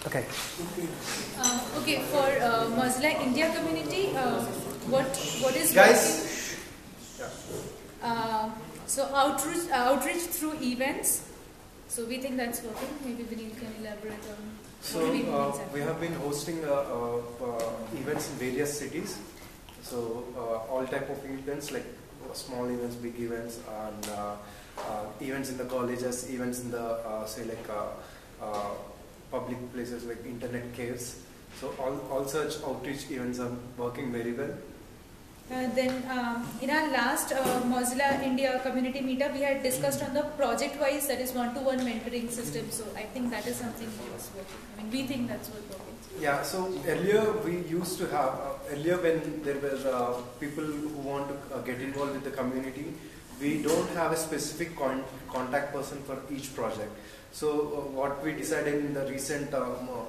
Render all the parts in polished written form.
Okay. Okay, for Mozilla India community, what is guys? So outreach through events. So we think that's working. Maybe Vinil can elaborate on. So we have been hosting events in various cities. So all type of events like small events, big events, and events in the colleges, events in the say like public places like internet caves. So all such outreach events are working very well. Then in our last Mozilla India community meetup, we had discussed on the project-wise, that is one-to-one mentoring system. So I think that is something that's working. I mean, we think that's working. Yeah. So earlier we used to have earlier when there were people who want to get involved with the community, we don't have a specific contact person for each project. So what we decided in the recent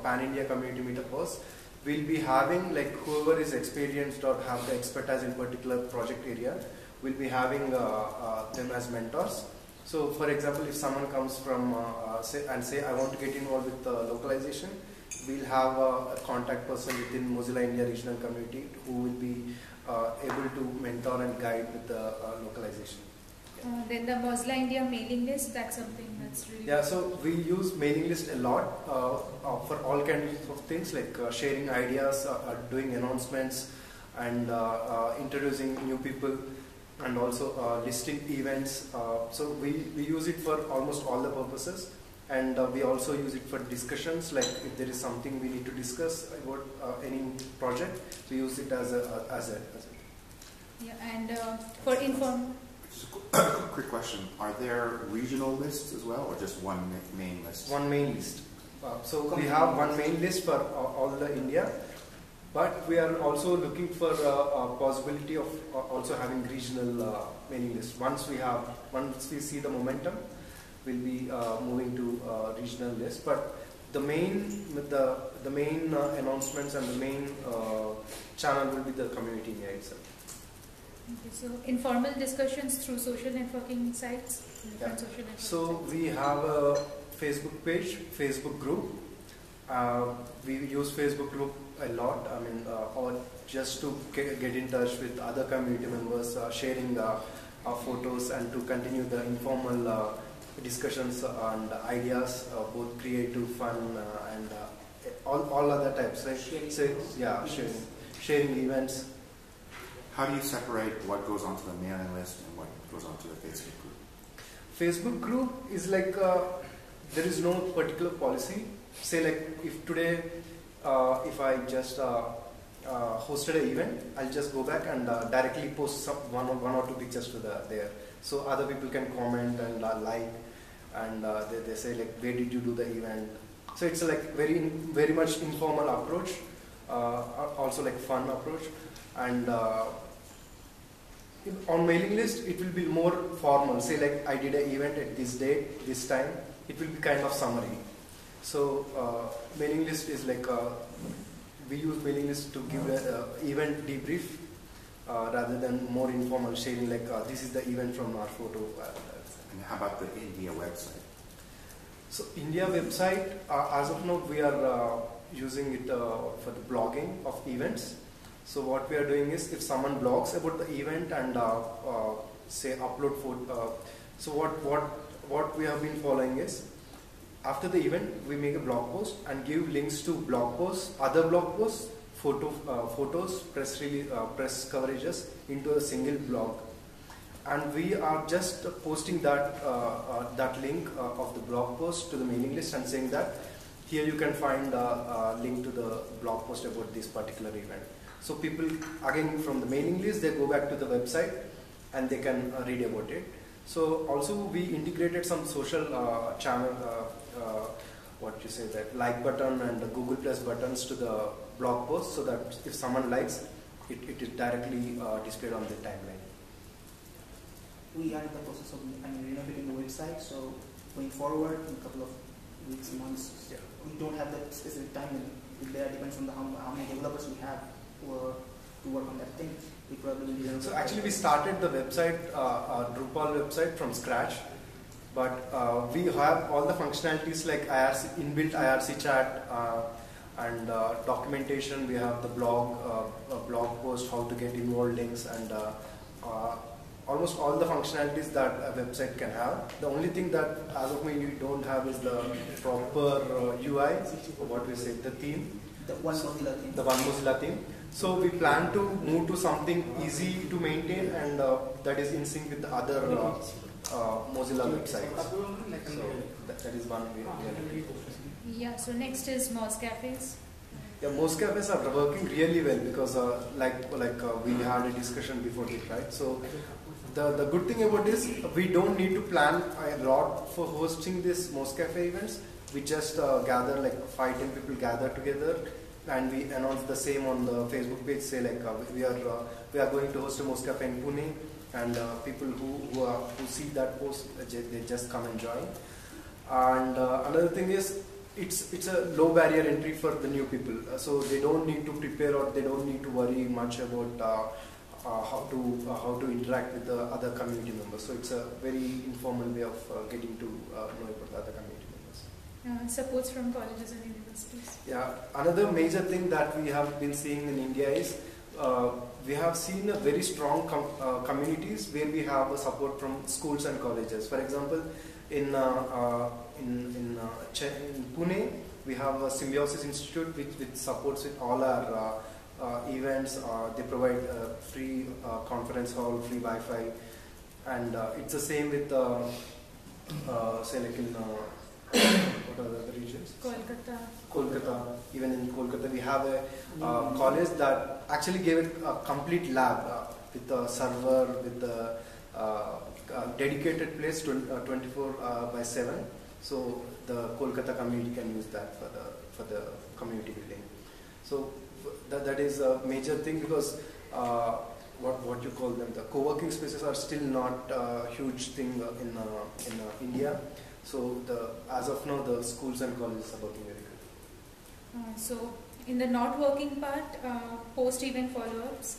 Pan India community meetup was, we'll be having like whoever is experienced or have the expertise in particular project area, we'll be having them as mentors. So for example, if someone comes from say I want to get involved with localization, we'll have a contact person within Mozilla India regional community who will be able to mentor and guide with the localization. Then the Mozilla India mailing list, that's something that's really... Yeah, so we use mailing list a lot for all kinds of things like sharing ideas, doing announcements, and introducing new people, and also listing events. So we use it for almost all the purposes, and we also use it for discussions, like if there is something we need to discuss about any project, we use it as a. Yeah, and for inform... Quick question, are there regional lists as well, or just one main list? One main list. So we have one main list for all the India, but we are also looking for a possibility of also having regional mailing list. Once we see the momentum, we'll be moving to regional list. But the main announcements and the main channel will be the community India itself. Okay, so informal discussions through social networking sites. Yeah. Social networking so we have a Facebook page, Facebook group. We use Facebook group a lot. I mean, or just to get in touch with other community members, sharing photos, and to continue the informal discussions and ideas, both creative, fun, and all other types. Right? Sharing events. How do you separate what goes onto the mailing list and what goes onto the Facebook group? Facebook group is like there is no particular policy. Say like if today, if I just hosted an event, I'll just go back and directly post one or two pictures to there. So other people can comment and like, and they say like, where did you do the event? So it's like very much informal approach, also like fun approach. And on mailing list, it will be more formal. Say like I did an event at this date, this time. It will be kind of summary. So mailing list is like we use mailing list to give an event debrief rather than more informal sharing like this is the event from our photo. And how about the India website? So India website, as of now, we are using it for the blogging of events. So what we are doing is, if someone blogs about the event and say upload photo, so what we have been following is, after the event we make a blog post and give links to blog posts, other blog posts, photos, press release, press coverages into a single blog, and we are just posting that link of the blog post to the mailing list and saying that here you can find a link to the blog post about this particular event. So people, again from the mailing list, they go back to the website and they can read about it. So also we integrated some social channel, like button and the Google Plus buttons to the blog post, so that if someone likes, it is directly displayed on the timeline. We are in the process of renovating the website, so going forward in a couple of weeks, months, yeah. We don't have that specific time limit. It depends on how many developers we have to work on that thing. We probably will. So actually we started the website, Drupal website from scratch, But we have all the functionalities like IRC, inbuilt IRC chat and documentation. We have the blog, blog post, how to get involved links, and almost all the functionalities that a website can have. The only thing that as of now you don't have is the proper UI, or what we say, the theme. The one Mozilla theme. The one Mozilla theme. So we plan to move to something easy to maintain and that is in sync with the other Mozilla websites. So that is one way we are looking for. Yeah, so next is Moz Cafes. Yeah, most cafes are working really well because we had a discussion before it, right? So the good thing about this, we don't need to plan a lot for hosting this Moz Cafe events. We just gather like 5-10 people gather together and we announce the same on the Facebook page. Say like we are going to host a Moz Cafe in Pune, and people who see that post, they just come and join. And another thing is, it's a low barrier entry for the new people, so they don't need to prepare or they don't need to worry much about how to interact with the other community members. So it's a very informal way of getting to know about the other community members. Supports from colleges and universities. Yeah, another major thing that we have been seeing in India is we have seen a very strong communities where we have a support from schools and colleges. For example, in Pune, we have a Symbiosis Institute which supports with all our events. They provide free conference hall, free Wi-Fi, and it's the same with say like in what are the other regions? Kolkata. Even in Kolkata, we have a college that actually gave it a complete lab with a server, with a dedicated place 24/7. So the Kolkata community can use that for the community building. So that is a major thing because what you call them, the co-working spaces are still not a huge thing in India. So as of now, the schools and colleges are working very good. So in the not working part, post-event follow-ups.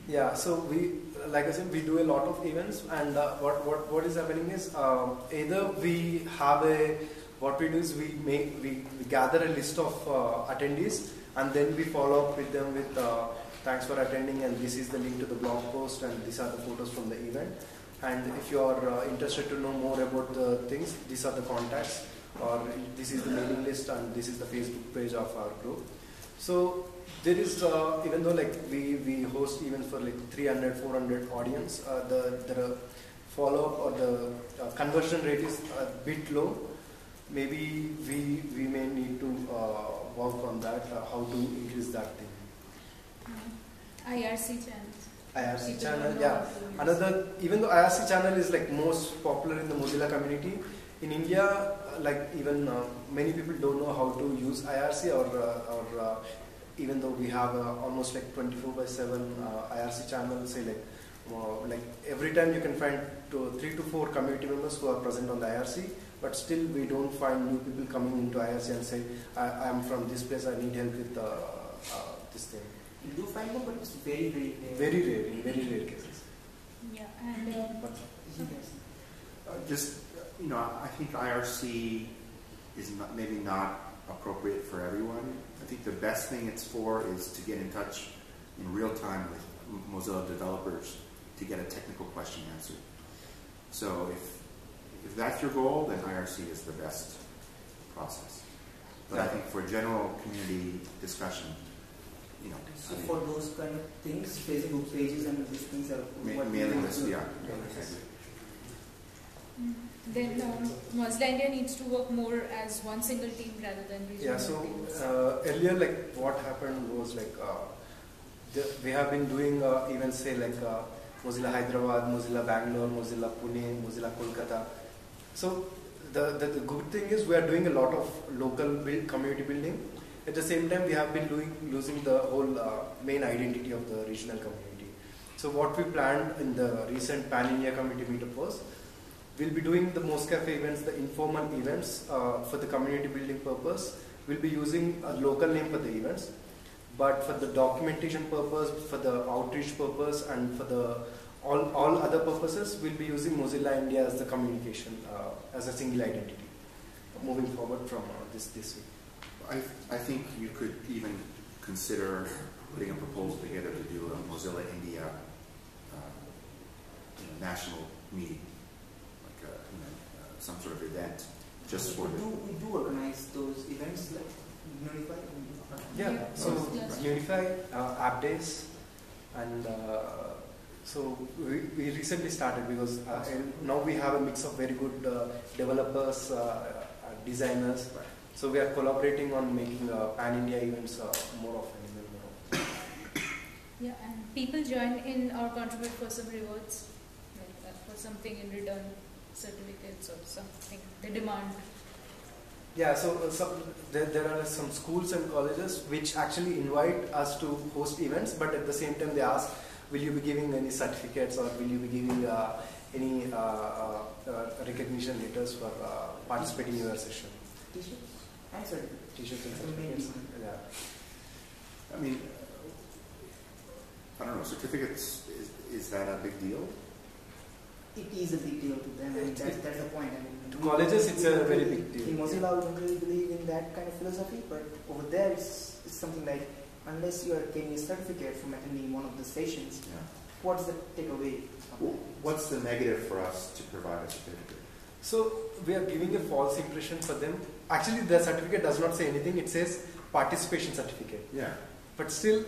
Yeah, so we, like I said, we do a lot of events, and what is happening is either we have what we do is we gather a list of attendees, and then we follow up with them with thanks for attending, and this is the link to the blog post, and these are the photos from the event. And if you are interested to know more about the things, these are the contacts, or this is the mailing list, and this is the Facebook page of our group. So there is, even though like we host events for like 300, 400 audience, the follow-up or the conversion rate is a bit low. Maybe we may need to work on that, how to increase that thing. IRC channels. IRC channel, yeah. Another, even though IRC channel is like most popular in the Mozilla community, in India, like even many people don't know how to use IRC, or even though we have almost like 24/7 IRC channel, say like every time you can find 3 to 4 community members who are present on the IRC, but still we don't find new people coming into IRC and say, I am from this place, I need help with this thing. You do find them, but it's very, very rare. Very rare, in very rare cases. Yeah, and just, I think IRC is maybe not appropriate for everyone. I think the best thing it's for is to get in touch in real time with Mozilla developers to get a technical question answered. So if that's your goal, then IRC is the best process. But I think for general community discussion, So for those kind of things, Facebook pages and these things are mailing list, yeah. Then Mozilla India needs to work more as one single team rather than regional teams. Earlier, like what happened was like we have been doing events, say like Mozilla Hyderabad, Mozilla Bangalore, Mozilla Pune, Mozilla Kolkata. So the good thing is we are doing a lot of local community building. At the same time, we have been losing the whole main identity of the regional community. So what we planned in the recent Pan India community meetup was, we'll be doing the Moz Cafe events, the informal events for the community building purpose. We'll be using a local name for the events, but for the documentation purpose, for the outreach purpose, and for the all other purposes, we'll be using Mozilla India as the communication, as a single identity, moving forward from this week. I think you could even consider putting a proposal together to do a Mozilla India national meeting, like some sort of event, just for we do organize those events like Unify. Yeah, so Unify, app days, and so we recently started because and now we have a mix of very good developers, designers. Right. So we are collaborating on making pan-India events more often. Yeah, and people join in or contribute for some rewards, like for something in return, certificates or something they demand. Yeah, so there are some schools and colleges which actually invite us to host events, but at the same time they ask, will you be giving any certificates or will you be giving any recognition letters for participating in your session? T-shirts and certificates. T-shirts and Maybe. certificates. Yeah. I mean, I don't know, certificates, is that a big deal? It is a big deal to them. I mean, that's the point. I mean, To colleges, it's a very big deal. In Mozilla, we don't really believe in that kind of philosophy, but over there, it's something like, unless you are getting a certificate from attending one of the sessions, Yeah. what's the takeaway? What's the negative for us to provide a certificate? So we are giving a false impression for them. Actually, the certificate does not say anything. It says participation certificate. Yeah. But still,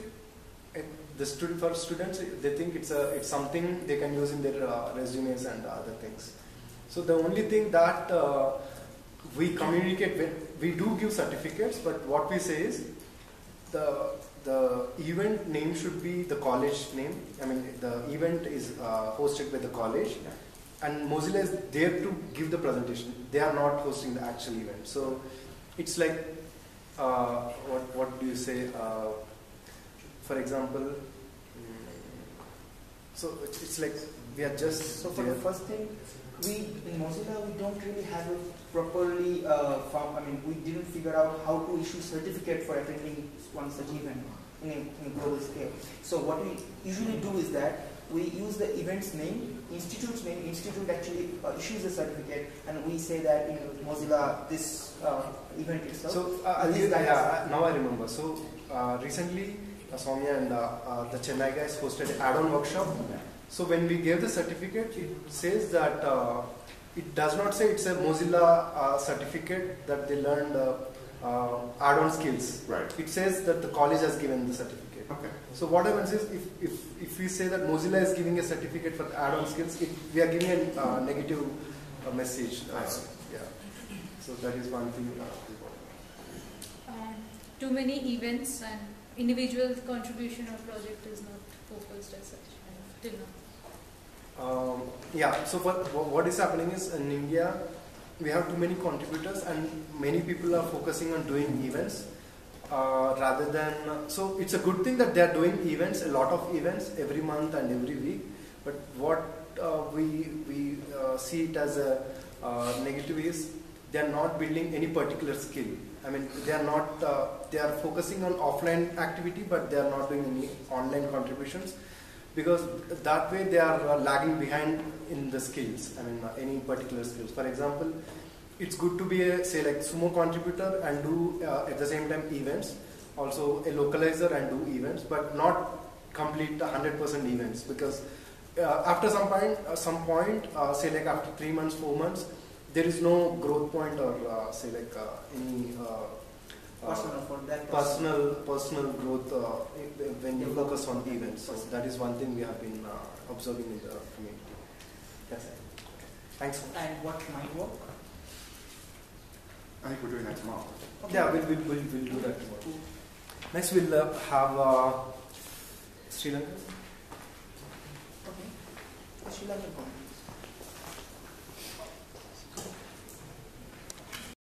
for students, they think it's something they can use in their resumes and other things. So the only thing that we communicate with, we do give certificates, but what we say is the event name should be the college name. I mean, the event is hosted by the college, and Mozilla is there to give the presentation. They are not hosting the actual event. So it's like, what do you say? For example, so it's like we are just. So for the first thing, in Mozilla, we don't really have it properly form. I mean, we didn't figure out how to issue certificate for attending one such event in a global scale. So what we usually do is that we use the event's name, institute's name. Institute actually issues a certificate, and we say that in Mozilla this event itself. So now I remember. So recently, Soumya and the Chennai guys hosted an add-on workshop. So when we gave the certificate, it says that it does not say it's a Mozilla certificate that they learned add-on skills. Right. It says that the college has given the certificate. Okay. So what happens is if we say that Mozilla is giving a certificate for add-on skills, we are giving a negative message. I see. Yeah. So that is one thing. Too many events and individual contribution or project is not focused as such till now. Yeah, so what is happening is in India, we have too many contributors and many people are focusing on doing events rather than, so it's a good thing that they are doing events, a lot of events every month and every week, but what we see it as a negative is they are not building any particular skill. I mean, they are not, they are focusing on offline activity, but they are not doing any online contributions, because that way they are lagging behind in the skills. I mean, any particular skills. For example, it's good to be a, say, like Sumo contributor and do at the same time events, also a localizer and do events, but not complete 100% events, because after some point, say like after 3 months, 4 months, there is no growth point or say like any personal growth when you focus on events. So that is one thing we have been observing in the community. Yes. Thanks. And what might work? I think we're doing that tomorrow. Okay. Yeah, we'll do that tomorrow. Next we'll have Sri Lanka. Okay. Sri Lankan communities.